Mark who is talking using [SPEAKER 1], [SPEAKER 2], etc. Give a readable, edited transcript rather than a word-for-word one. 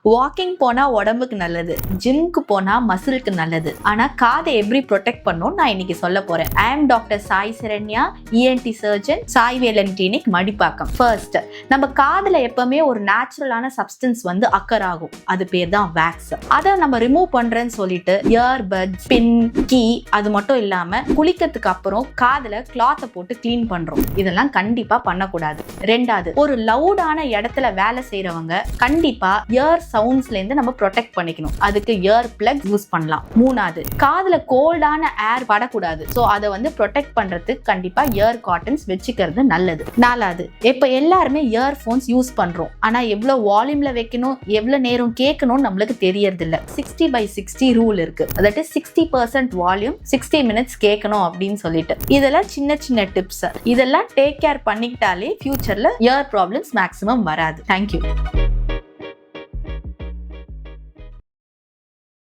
[SPEAKER 1] Walking போனா உடம்புக்கு நல்லது, ஜிம்க்கு போனா மசிலுக்கு நல்லது. ஆனா காதை எப்படி ப்ரொடெக்ட் பண்ணும் நான் இன்னைக்கு சொல்ல போறேன். I am doctor Sai Saranya, ENT surgeon, Sai Velan clinic, Madipakkam. First, நம்ம காதுல எப்பவுமே ஒரு நேச்சுரலான சப்ஸ்டன்ஸ் வந்து அக்கர் ஆகும். அது பேர் தான் வேக்ஸ். அதை நம்ம ரிமூவ் பண்றேன்னு சொல்லிட்டு இயர்பட்ஸ், பின், கீ அது மட்டும் இல்லாம குளிக்கிறதுக்கு அப்புறம் காதுல கிளாத்தை போட்டு கிளீன் பண்றோம். இதெல்லாம் கண்டிப்பா பண்ணக்கூடாது. ரெண்டாவது, ஒரு லவுடான இடத்துல வேலை செய்யறவங்க கண்டிப்பா இயர் சவுண்ட்ஸ்ல இருந்து நம்ம ப்ரொடெக்ட் பண்ணிக்கணும். அதுக்கு இயர் பிளக் யூஸ் பண்ணலாம். மூணாவது, காதுல கோல்டான ஏர் படக்கூடாது. சோ அதை வந்து ப்ரொடெக்ட் பண்றதுக்கு கண்டிப்பா இயர் காட்டன்ஸ் வச்சுக்கிறது நல்லது. நாலாவது, இப்ப எல்லாருமே இயர் போன்ஸ் யூஸ் பண்றோம். ஆனா எவ்வளவு வால்யூம்ல வைக்கணும், எவ்வளவு நேரம் கேட்கணும் நம்மளுக்கு தெரியறது இல்ல. 60/60 ரூல் இருக்கு. அதாவது 60% வால்யூம் 60 மினிட்ஸ் கேட்கணும் அப்படின்னு சொல்லிட்டு. இதெல்லாம் சின்ன சின்ன டிப்ஸ். இதெல்லாம் டேக் கேர் பண்ணிக்கிட்டாலே ஃபியூச்சர்ல இயர் ப்ராப்ளம்ஸ் மேக்ஸிமம் வராது. தேங்க்யூ.